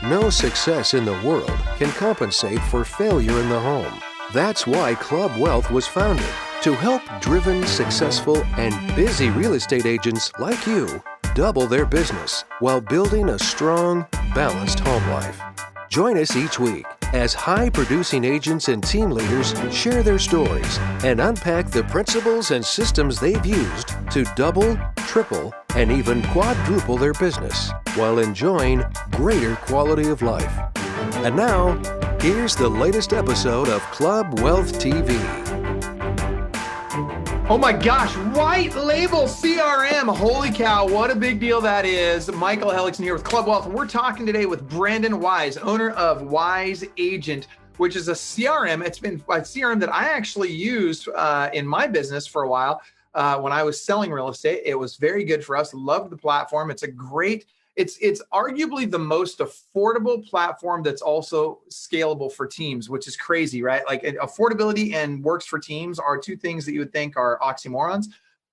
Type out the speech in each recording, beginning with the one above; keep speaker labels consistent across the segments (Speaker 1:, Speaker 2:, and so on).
Speaker 1: No success in the world can compensate for failure in the home. That's why Club Wealth was founded, to help driven, successful, and busy real estate agents like you double their business while building a strong, balanced home life. Join us each week as high-producing agents and team leaders share their stories and unpack the principles and systems they've used to double, triple, and even quadruple their business while enjoying greater quality of life. And now, here's the latest episode of Club Wealth TV.
Speaker 2: Oh my gosh, white label CRM. Holy cow, what a big deal that is. Michael Hellickson here with Club Wealth, and we're talking today with Brandon Wise, owner of Wise Agent, which is a CRM. It's been a CRM that I actually used in my business for a while when I was selling real estate. It was very good for us. Loved the platform. It's a great, it's arguably the most affordable platform that's also scalable for teams, which is crazy, right? Like affordability and works for teams are two things that you would think are oxymorons,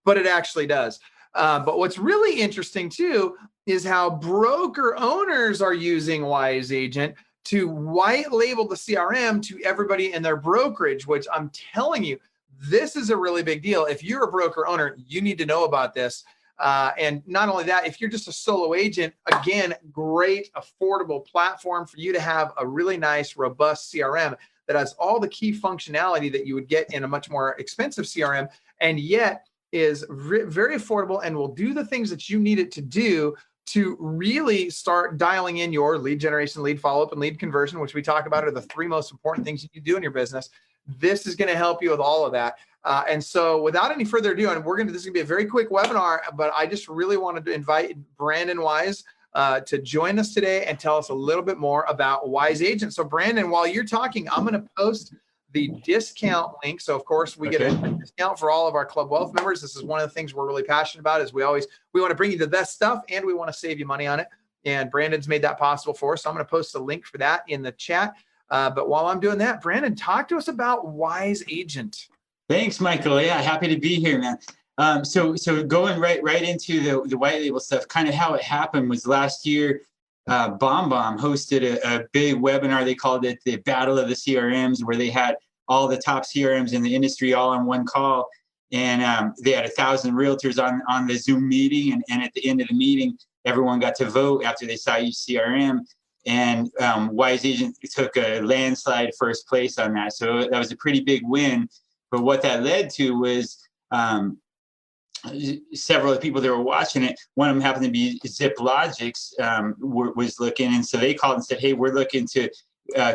Speaker 2: but it actually does. But what's really interesting too is how broker owners are using Wise Agent to white label the CRM to everybody in their brokerage, which I'm telling you, this is a really big deal. If you're a broker owner, you need to know about this. And not only that, if you're just a solo agent, again, great, affordable platform for you to have a really nice, robust CRM that has all the key functionality that you would get in a much more expensive CRM, and yet is very affordable and will do the things that you need it to do to really start dialing in your lead generation, lead follow-up, and lead conversion, which we talk about are the three most important things you do in your business. This is going to help you with all of that. And so without any further ado, and this is going to be a very quick webinar, but I just really wanted to invite Brandon Wise to join us today and tell us a little bit more about Wise Agent. So Brandon, while you're talking, I'm going to post the discount link. So of course we get a discount for all of our Club Wealth members. This is one of the things we're really passionate about is we want to bring you the best stuff and we want to save you money on it. And Brandon's made that possible for us. So I'm going to post a link for that in the chat. But while I'm doing that, Brandon, talk to us about Wise Agent.
Speaker 3: Thanks, Michael. Yeah, happy to be here, man. So going right into the white label stuff, kind of how it happened was last year, BombBomb hosted a big webinar. They called it the Battle of the CRMs, where they had all the top CRMs in the industry all on one call. And they had 1,000 realtors on the Zoom meeting. And at the end of the meeting, everyone got to vote after they saw each CRM. And Wise Agent took a landslide first place on that. So that was a pretty big win. But what that led to was several of the people that were watching it, one of them happened to be ZipLogix, was looking. And so they called and said, hey, we're looking to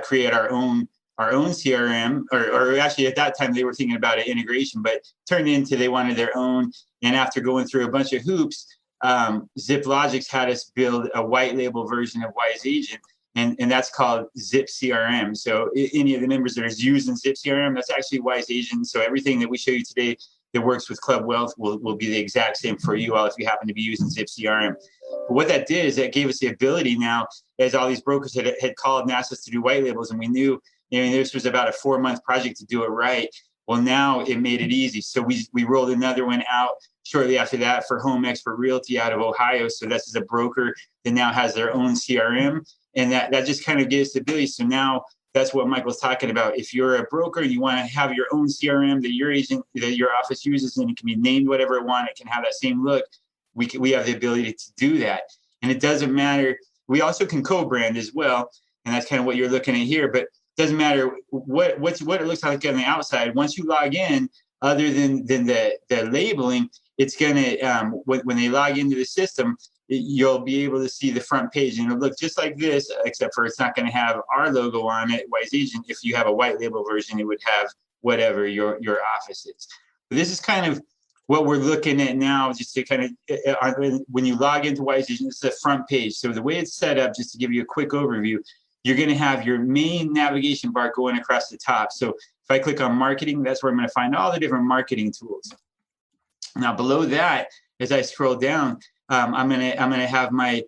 Speaker 3: create our own CRM, or actually at that time they were thinking about an integration, but turned into they wanted their own. And after going through a bunch of hoops, ZipLogix had us build a white label version of Wise Agent, and that's called Zip CRM. So any of the members that are using Zip CRM, that's actually Wise Agent. So everything that we show you today that works with Club Wealth will be the exact same for you all if you happen to be using Zip CRM. But what that did is that gave us the ability now, as all these brokers had called and asked us to do white labels, and we knew, this was about a 4-month project to do it right. Well, now it made it easy. So we rolled another one out shortly after that for Home Expert Realty out of Ohio. So this is a broker that now has their own CRM. And that just kind of gives stability. So now that's what Michael's talking about. If you're a broker and you want to have your own CRM that your office uses, and it can be named whatever it wants, it can have that same look, we have the ability to do that. And it doesn't matter. We also can co-brand as well. And that's kind of what you're looking at here. But it doesn't matter what it looks like on the outside. Once you log in, other than the labeling, it's going to, when they log into the system, you'll be able to see the front page, and it'll look just like this, except for it's not going to have our logo on it, Wise Agent. If you have a white label version, it would have whatever your office is. But this is kind of what we're looking at now, just to kind of, when you log into Wise Agent, it's the front page. So the way it's set up, just to give you a quick overview, you're going to have your main navigation bar going across the top. So if I click on marketing, that's where I'm going to find all the different marketing tools. Now below that, as I scroll down, I'm gonna have my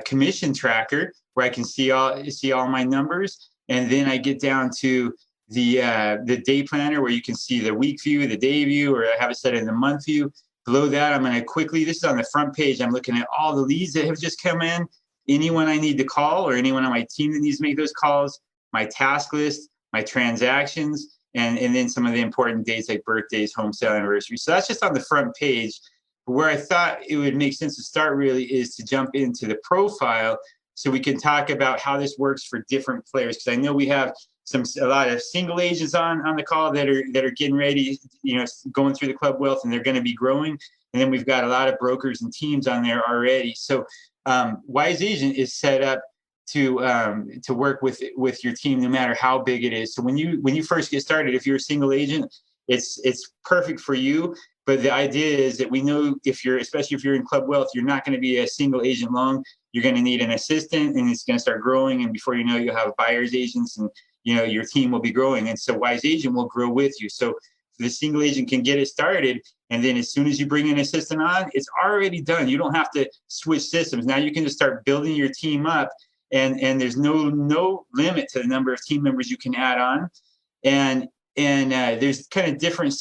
Speaker 3: commission tracker where I can see all my numbers, and then I get down to the day planner where you can see the week view, the day view, or I have it set in the month view. Below that, I'm going to quickly, this is on the front page, I'm looking at all the leads that have just come in, anyone I need to call or anyone on my team that needs to make those calls, my task list, my transactions, and then some of the important dates like birthdays, home sale anniversaries. So that's just on the front page. Where I thought it would make sense to start really is to jump into the profile so we can talk about how this works for different players. Because I know we have a lot of single agents on the call that are getting ready, going through the Club Wealth, and they're going to be growing. And then we've got a lot of brokers and teams on there already. So Wise Agent is set up to work with your team no matter how big it is. So when you first get started, if you're a single agent, it's perfect for you. But the idea is that we know especially if you're in Club Wealth, you're not going to be a single agent long. You're going to need an assistant, and it's going to start growing. And before you know, you'll have buyer's agents, and your team will be growing. And so Wise Agent will grow with you. So the single agent can get it started, and then as soon as you bring an assistant on, it's already done. You don't have to switch systems. Now you can just start building your team up, and there's no limit to the number of team members you can add on. And there's kind of different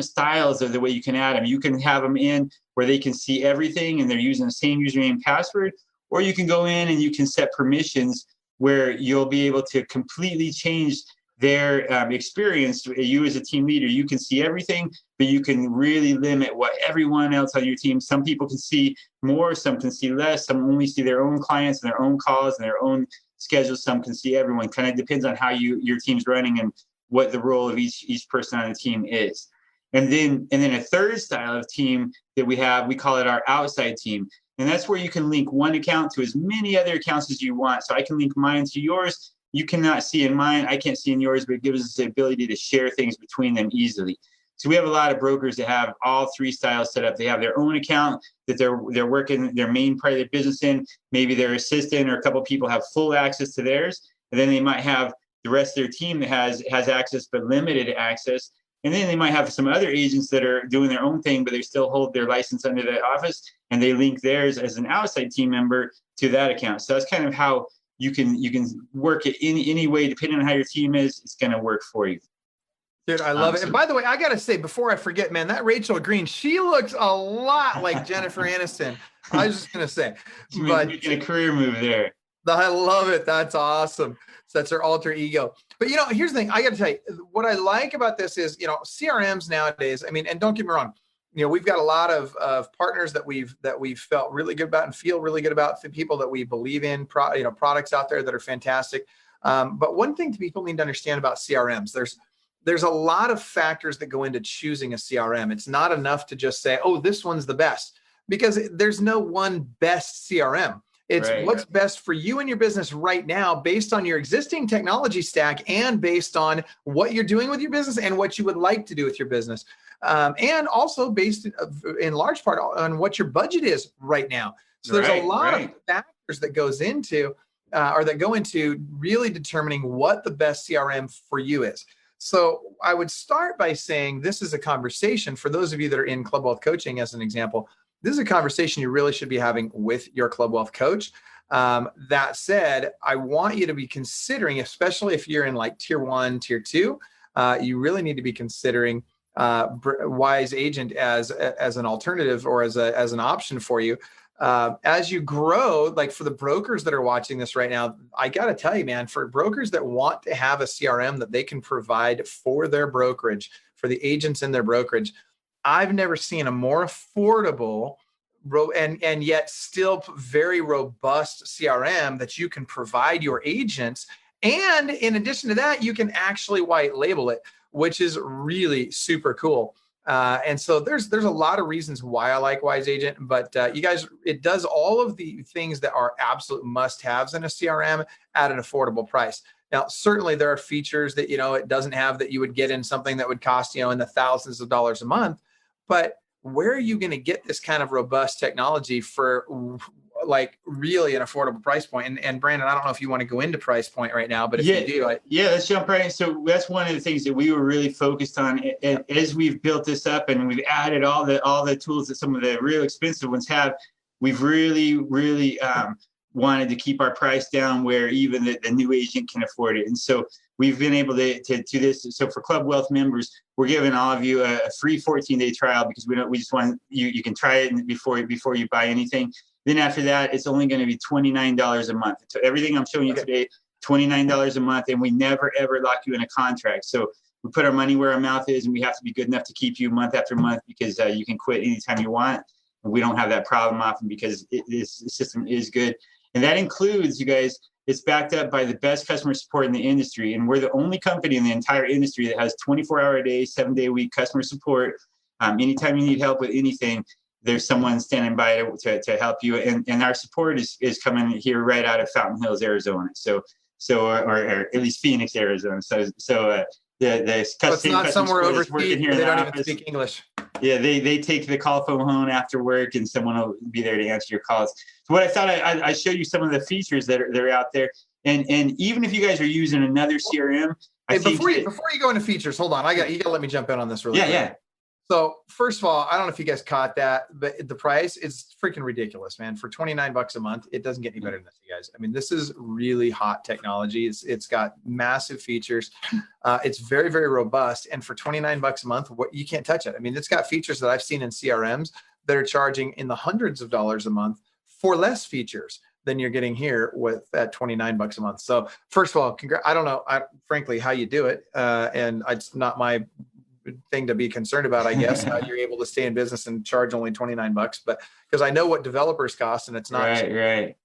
Speaker 3: styles of the way you can add them. You can have them in where they can see everything and they're using the same username and password, or you can go in and you can set permissions where you'll be able to completely change their experience. You as a team leader, you can see everything, but you can really limit what everyone else on your team. Some people can see more, some can see less, some only see their own clients and their own calls and their own schedules. Some can see everyone. Kind of depends on how your team's running and what the role of each person on the team is. And then a third style of team that we have, we call it our outside team. And that's where you can link one account to as many other accounts as you want. So I can link mine to yours. You cannot see in mine. I can't see in yours, but it gives us the ability to share things between them easily. So we have a lot of brokers that have all three styles set up. They have their own account that they're working their main part of their business in. Maybe their assistant or a couple of people have full access to theirs. And then they might have the rest of their team that has access but limited access. And then they might have some other agents that are doing their own thing, but they still hold their license under the office, and they link theirs as an outside team member to that account. So that's kind of how you can work it any way, depending on how your team is, it's going to work for you.
Speaker 2: Dude, I love it. And by the way, I got to say, before I forget, man, that Rachel Green, she looks a lot like Jennifer Aniston. I was just going to say.
Speaker 3: But making a career move there.
Speaker 2: I love it. That's awesome. So that's her alter ego. But, here's the thing. I got to tell you, what I like about this is, CRMs nowadays, I mean, and don't get me wrong, we've got a lot of partners that we've felt really good about and feel really good about, the people that we believe in, products out there that are fantastic. But one thing people need to understand about CRMs, there's a lot of factors that go into choosing a CRM. It's not enough to just say, oh, this one's the best, because there's no one best CRM. It's right. What's best for you and your business right now based on your existing technology stack and based on what you're doing with your business and what you would like to do with your business. And also based in large part on what your budget is right now. So there's a lot of factors that goes into or that go into really determining what the best CRM for you is. So I would start by saying this is a conversation for those of you that are in Club Wealth coaching, as an example. This is a conversation you really should be having with your Club Wealth coach. That said, I want you to be considering, especially if you're in like tier 1, tier 2, you really need to be considering Wise Agent as an alternative or as an option for you. As you grow, like for the brokers that are watching this right now, I got to tell you, man, for brokers that want to have a CRM that they can provide for their brokerage, for the agents in their brokerage, I've never seen a more affordable and yet still very robust CRM that you can provide your agents. And in addition to that, you can actually white label it, which is really super cool. And so there's a lot of reasons why I like Wise Agent, but you guys, it does all of the things that are absolute must-haves in a CRM at an affordable price. Now, certainly there are features that, it doesn't have that you would get in something that would cost, in the thousands of dollars a month. But where are you going to get this kind of robust technology for like really an affordable price point? And Brandon, I don't know if you want to go into price point right now, but if you do,
Speaker 3: let's jump right in. So that's one of the things that we were really focused on as we've built this up and we've added all the tools that some of the real expensive ones have. We've really wanted to keep our price down where even the new agent can afford it. And so we've been able to do this. So for Club Wealth members, we're giving all of you a free 14-day trial because we just want you can try it before you buy anything. Then after that, it's only going to be $29 a month. So everything I'm showing you today, $29 a month, and we never ever lock you in a contract. So we put our money where our mouth is, and we have to be good enough to keep you month after month, because you can quit anytime you want. And we don't have that problem often because this system is good. And that includes, you guys, it's backed up by the best customer support in the industry. And we're the only company in the entire industry that has 24-hour-a-day, 7-day-a-week customer support. Anytime you need help with anything, there's someone standing by to help you. And our support is coming here right out of Fountain Hills, Arizona. Or at least Phoenix, Arizona. So
Speaker 2: it's not somewhere overseas where they don't even speak English.
Speaker 3: Yeah, they take the call phone home after work, and someone will be there to answer your calls. So what I thought I'd show you some of the features that are out there, and even if you guys are using another CRM,
Speaker 2: before you go into features, hold on, you got to let me jump in on this really quick.
Speaker 3: Yeah.
Speaker 2: So first of all, I don't know if you guys caught that, but the price is freaking ridiculous, man. For $29 a month, it doesn't get any better than this, you guys. I mean, this is really hot technology. It's got massive features. It's very, very robust. And for $29 a month, you can't touch it. I mean, it's got features that I've seen in CRMs that are charging in the hundreds of dollars a month for less features than you're getting here with at $29 a month. So first of all, I don't know, frankly, how you do it. And it's not my thing to be concerned about, I guess. How you're able to stay in business and charge only $29, but because I know what developers cost, and it's not
Speaker 3: right.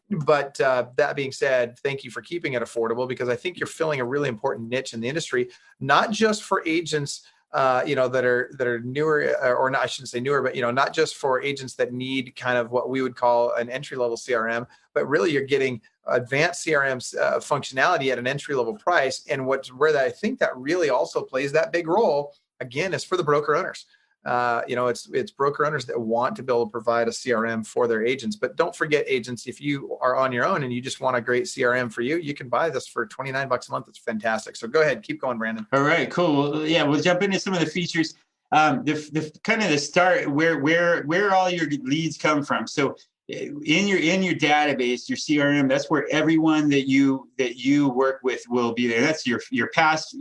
Speaker 2: But that being said, thank you for keeping it affordable, because I think you're filling a really important niche in the industry, not just for agents that are newer, or not, I shouldn't say newer, but not just for agents that need kind of what we would call an entry-level CRM, but really you're getting advanced CRMs functionality at an entry-level price. And where I think that really also plays that big role, again, is for the broker owners. It's broker owners that want to be able to provide a CRM for their agents. But don't forget, agents, if you are on your own and you just want a great CRM for you, you can buy this for $29 a month. It's fantastic. So go ahead, keep going, Brandon.
Speaker 3: All right, cool. Well, yeah, we'll jump into some of the features. The kind of the start where all your leads come from. So in your database, your CRM, that's where everyone that you work with will be there. That's your past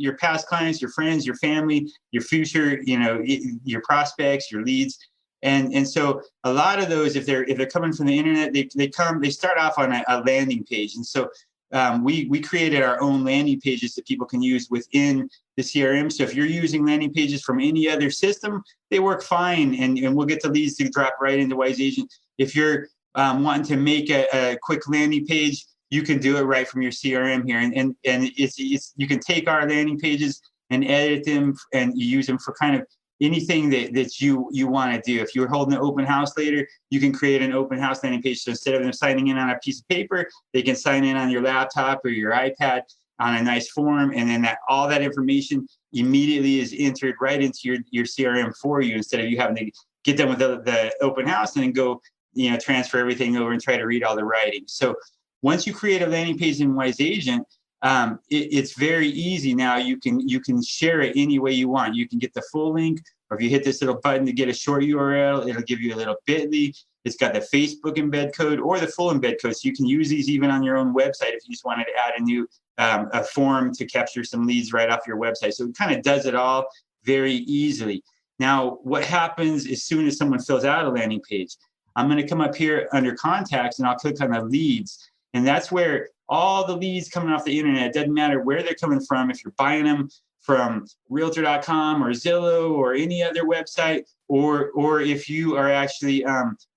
Speaker 3: clients, your friends, your family, your future, your prospects, your leads. And so a lot of those, if they're coming from the internet, they start off on a landing page. And so we created our own landing pages that people can use within the CRM. So if you're using landing pages from any other system, they work fine, and we'll get the leads to drop right into Wise Agent. If you're wanting to make a quick landing page, you can do it right from your CRM here. And it's you can take our landing pages and edit them and use them for kind of anything that you want to do. If you're holding an open house later, you can create an open house landing page. So instead of them signing in on a piece of paper, they can sign in on your laptop or your iPad on a nice form. And then all that information immediately is entered right into your CRM for you, instead of you having to get done with the open house and then go transfer everything over and try to read all the writing. So once you create a landing page in Wise Agent, it's very easy now. You can share it any way you want. You can get the full link, or if you hit this little button to get a short URL, it'll give you a little bit.ly. It's got the Facebook embed code or the full embed code. So you can use these even on your own website if you just wanted to add a new a form to capture some leads right off your website. So it kind of does it all very easily. Now, what happens as soon as someone fills out a landing page? I'm going to come up here under contacts and I'll click on the leads. And that's where all the leads coming off the internet, it doesn't matter where they're coming from, if you're buying them from realtor.com or Zillow or any other website, or if you are actually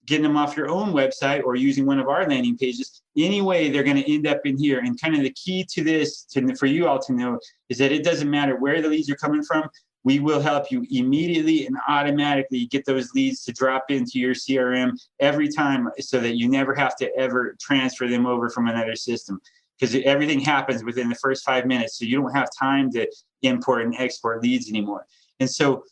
Speaker 3: getting them off your own website or using one of our landing pages, anyway, they're going to end up in here. And kind of the key to this, for you all to know, is that it doesn't matter where the leads are coming from. We will help you immediately and automatically get those leads to drop into your CRM every time, so that you never have to ever transfer them over from another system, because everything happens within the first 5 minutes. So you don't have time to import and export leads anymore. And so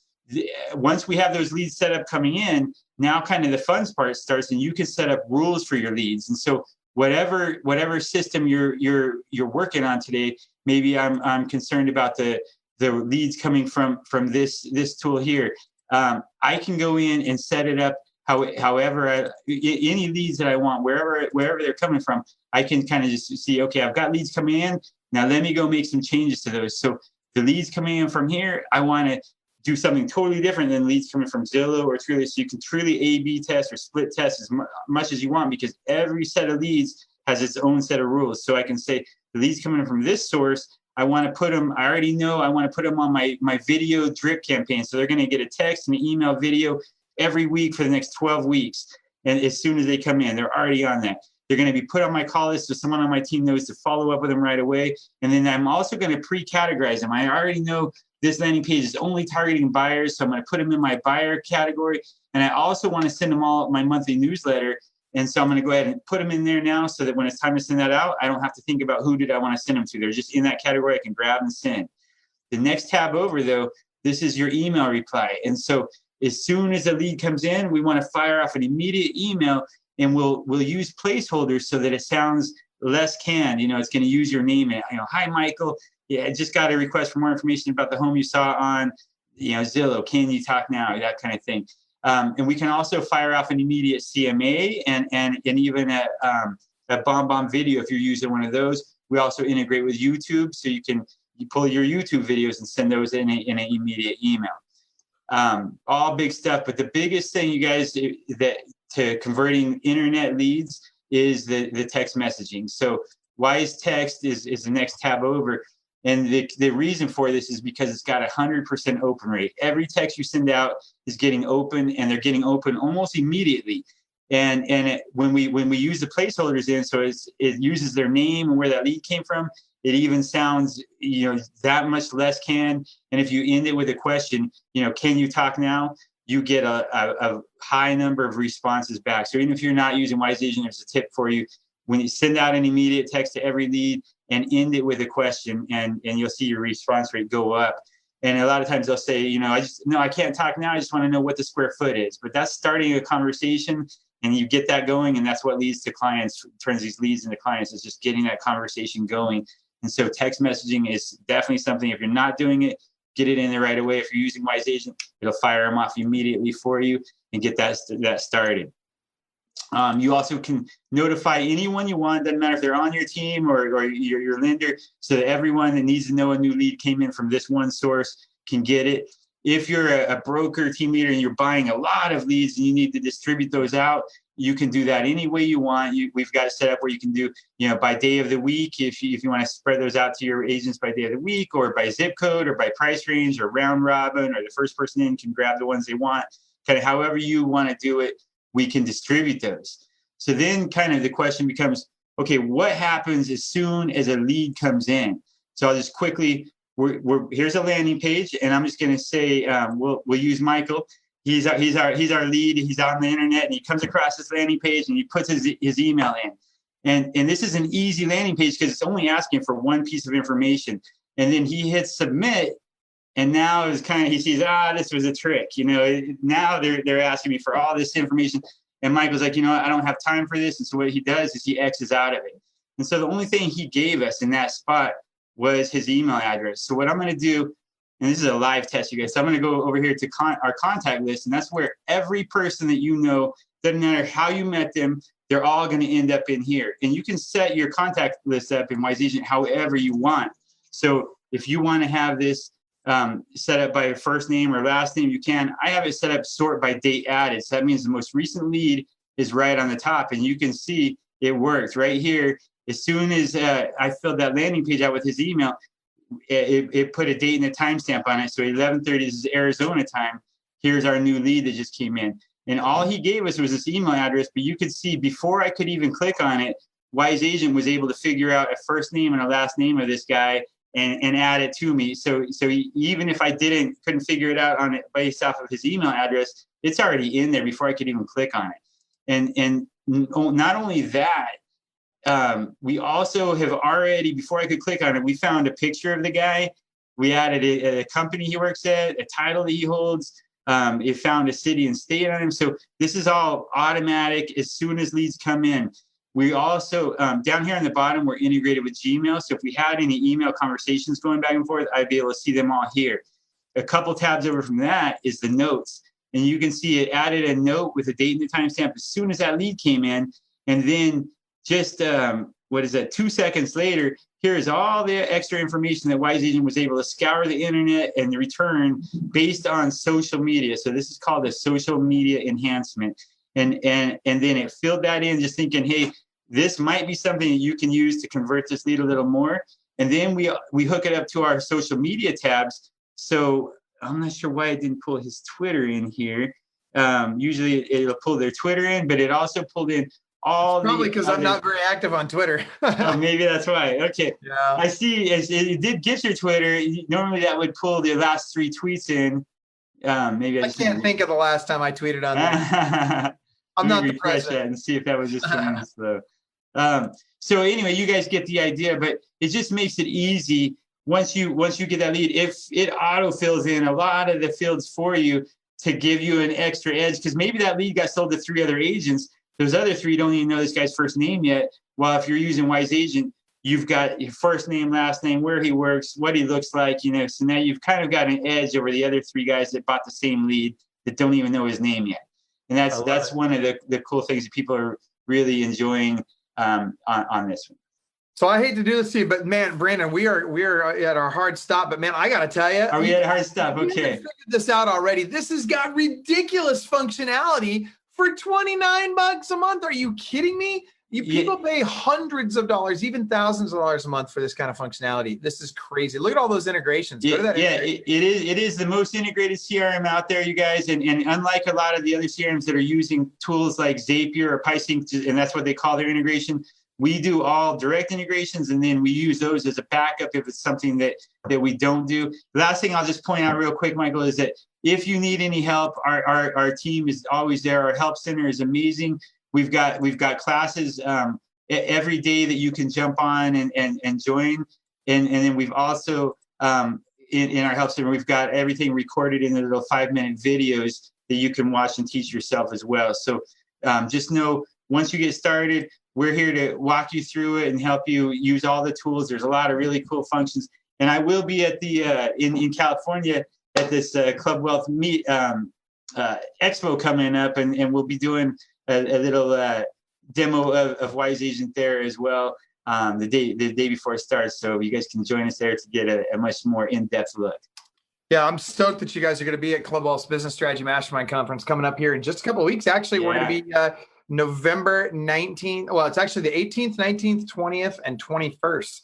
Speaker 3: once we have those leads set up coming in, now kind of the fun part starts, and you can set up rules for your leads. And so whatever system you're working on today, maybe I'm concerned about the leads coming from this tool here. I can go in and set it up however any leads that I want, wherever they're coming from. I can kind of just see, okay, I've got leads coming in. Now let me go make some changes to those. So the leads coming in from here, I want to do something totally different than leads coming from Zillow or Truly. So you can truly A/B test or split test as much as you want, because every set of leads has its own set of rules. So I can say the leads coming from this source, I want to put them, I already know I want to put them on my video drip campaign. So they're going to get a text and an email video every week for the next 12 weeks. And as soon as they come in, they're already on that. They're going to be put on my call list so someone on my team knows to follow up with them right away. And then I'm also going to pre-categorize them. I already know this landing page is only targeting buyers, so I'm going to put them in my buyer category. And I also want to send them all my monthly newsletter. And so I'm going to go ahead and put them in there now so that when it's time to send that out, I don't have to think about who did I want to send them to. They're just in that category. I can grab and send. The next tab over, though, this is your email reply. And so as soon as a lead comes in, we want to fire off an immediate email, and we'll use placeholders so that it sounds less canned. It's going to use your name. And, hi, Michael. Yeah, I just got a request for more information about the home you saw on, Zillow. Can you talk now? That kind of thing. And we can also fire off an immediate CMA and even a BombBomb video if you're using one of those. We also integrate with YouTube, so you pull your YouTube videos and send those in an immediate email. All big stuff, but the biggest thing, you guys, that to converting internet leads is the text messaging. So Wise Text is the next tab over. And the reason for this is because it's got 100% open rate. Every text you send out is getting open, and they're getting open almost immediately. And when we use the placeholders in, so it uses their name and where that lead came from, it even sounds that much less canned. And if you end it with a question, can you talk now? You get a high number of responses back. So even if you're not using Wise Agent, there's a tip for you. When you send out an immediate text to every lead and end it with a question, and you'll see your response rate go up. And a lot of times they'll say, I can't talk now. I just want to know what the square foot is. But that's starting a conversation, and you get that going. And that's what leads to clients, turns these leads into clients, is just getting that conversation going. And so text messaging is definitely something, if you're not doing it, get it in there right away. If you're using Wise Agent, it'll fire them off immediately for you and get that started. You also can notify anyone you want. Doesn't matter if they're on your team or your lender, so that everyone that needs to know a new lead came in from this one source can get it. If you're a broker team leader and you're buying a lot of leads and you need to distribute those out, you can do that any way you want. We've got it set up where you can do, by day of the week, if you want to spread those out to your agents by day of the week, or by zip code, or by price range, or round robin, or the first person in can grab the ones they want. Kind of however you want to do it, we can distribute those. So then kind of the question becomes, okay, what happens as soon as a lead comes in? So I'll just quickly, here's a landing page, and I'm just going to say, we'll use Michael. He's our lead. He's on the internet, and he comes across this landing page, and he puts his email in. And this is an easy landing page because it's only asking for one piece of information. And then he hits submit, and now it's he sees, this was a trick. Now they're asking me for all this information. And Michael's like, I don't have time for this. And so what he does is he X's out of it. And so the only thing he gave us in that spot was his email address. So what I'm going to do, and this is a live test, you guys. So I'm going to go over here to our contact list, and that's where every person that doesn't matter how you met them, they're all going to end up in here. And you can set your contact list up in Wise Agent however you want. So if you want to have this set up by first name or last name, you can. I have it set up sort by date added. So that means the most recent lead is right on the top, and you can see it works right here. As soon as I filled that landing page out with his email, it put a date and a timestamp on it. So 11:30 is Arizona time. Here's our new lead that just came in. And all he gave us was this email address, but you could see before I could even click on it, Wise Agent was able to figure out a first name and a last name of this guy and add it to me. So even if I couldn't figure it out on it based off of his email address, it's already in there before I could even click on it. And not only that, we also have already, before I could click on it, we found a picture of the guy. We added a company he works at, a title that he holds. It found a city and state on him. So this is all automatic as soon as leads come in. We also, down here on the bottom, we're integrated with Gmail. So if we had any email conversations going back and forth, I'd be able to see them all here. A couple tabs over from that is the notes. And you can see it added a note with a date and the timestamp as soon as that lead came in. And then just what is that? 2 seconds later, here's all the extra information that Wise Agent was able to scour the internet and return based on social media. So this is called a social media enhancement. And then it filled that in, just thinking, hey, this might be something that you can use to convert this lead a little more. And then we hook it up to our social media tabs. So I'm not sure why it didn't pull his Twitter in here. Usually it'll pull their Twitter in, but it also pulled in all
Speaker 2: probably because I'm not very active on Twitter.
Speaker 3: Oh, maybe that's why. Okay.
Speaker 2: Yeah.
Speaker 3: I see. It did get your Twitter. Normally that would pull the last 3 tweets in. Maybe
Speaker 2: I can't think of the last time I tweeted on that. I'm not the president.
Speaker 3: And see if that was just coming slow. So anyway, you guys get the idea, but it just makes it easy once you get that lead. If it auto fills in a lot of the fields for you to give you an extra edge, because maybe that lead got sold to 3 other agents. Those other 3 don't even know this guy's first name yet. Well, if you're using Wise Agent, you've got your first name, last name, where he works, what he looks like, so now you've kind of got an edge over the other 3 guys that bought the same lead that don't even know his name yet. And that's one of the cool things that people are really enjoying on this one.
Speaker 2: So I hate to do this to you, but man, Brandon, we are at our hard stop. But man, I got to tell you,
Speaker 3: are we at a hard stop? Okay,
Speaker 2: figured this out already. This has got ridiculous functionality for $29 a month. Are you kidding me? People pay hundreds of dollars, even thousands of dollars a month for this kind of functionality. This is crazy. Look at all those integrations. Go to that
Speaker 3: it is the most integrated CRM out there, you guys. And unlike a lot of the other CRMs that are using tools like Zapier or PieSync, and that's what they call their integration, we do all direct integrations, and then we use those as a backup if it's something that we don't do. The last thing I'll just point out real quick, Michael, is that if you need any help, our team is always there. Our help center is amazing. We've got classes every day that you can jump on and join. And then we've also, in our help center, we've got everything recorded in the little 5-minute videos that you can watch and teach yourself as well. So just know, once you get started, we're here to walk you through it and help you use all the tools. There's a lot of really cool functions. And I will be at the in California at this Club Wealth Expo coming up, and we'll be doing a little demo of Wise Agent there as well the day before it starts. So you guys can join us there to get a much more in-depth look.
Speaker 2: Yeah, I'm stoked that you guys are going to be at Club Wealth's Business Strategy Mastermind Conference coming up here in just a couple of weeks. Actually, we're going to be November 19th. Well, it's actually the 18th, 19th, 20th, and 21st.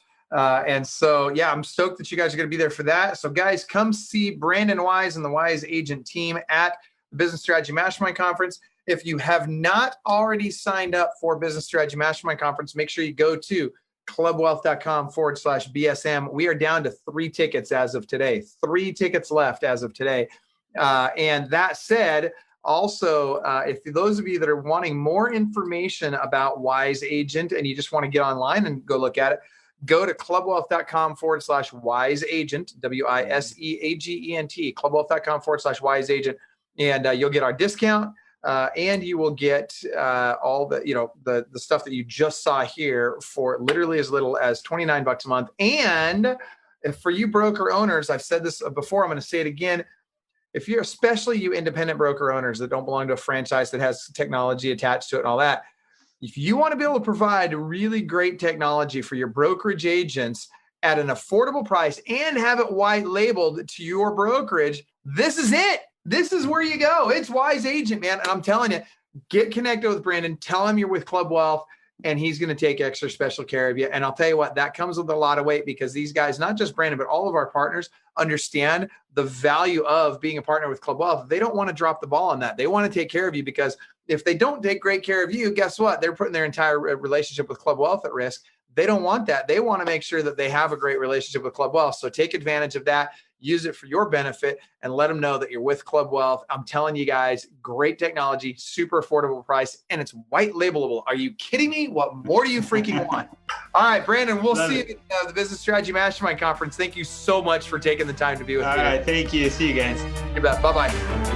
Speaker 2: And so, yeah, I'm stoked that you guys are going to be there for that. So guys, come see Brandon Wise and the Wise Agent team at the Business Strategy Mastermind Conference. If you have not already signed up for Business Strategy Mastermind Conference, make sure you go to clubwealth.com/BSM. We are down to 3 tickets as of today. 3 tickets left as of today. And that said, also, if those of you that are wanting more information about Wise Agent and you just want to get online and go look at it, go to clubwealth.com/Wise Agent, WISEAGENT, clubwealth.com/Wise Agent, and you'll get our discount. And you will get all the, the stuff that you just saw here for literally as little as $29 a month. And for you broker owners, I've said this before, I'm going to say it again. If you're, especially you independent broker owners that don't belong to a franchise that has technology attached to it and all that, if you want to be able to provide really great technology for your brokerage agents at an affordable price and have it white labeled to your brokerage, this is it. This is where you go. It's Wise Agent, man. And I'm telling you, get connected with Brandon. Tell him you're with Club Wealth, and he's going to take extra special care of you. And I'll tell you what, that comes with a lot of weight, because these guys, not just Brandon, but all of our partners, understand the value of being a partner with Club Wealth. They don't want to drop the ball on that. They want to take care of you, because if they don't take great care of you, guess what? They're putting their entire relationship with Club Wealth at risk. They don't want that. They want to make sure that they have a great relationship with Club Wealth. So take advantage of that. Use it for your benefit and let them know that you're with Club Wealth. I'm telling you guys, great technology, super affordable price, and it's white labelable. Are you kidding me? What more do you freaking want? All right, Brandon, we'll see you at the Business Strategy Mastermind Conference. Thank you so much for taking the time to be with me.
Speaker 3: All right, thank you. See you guys.
Speaker 2: You bet. Bye-bye.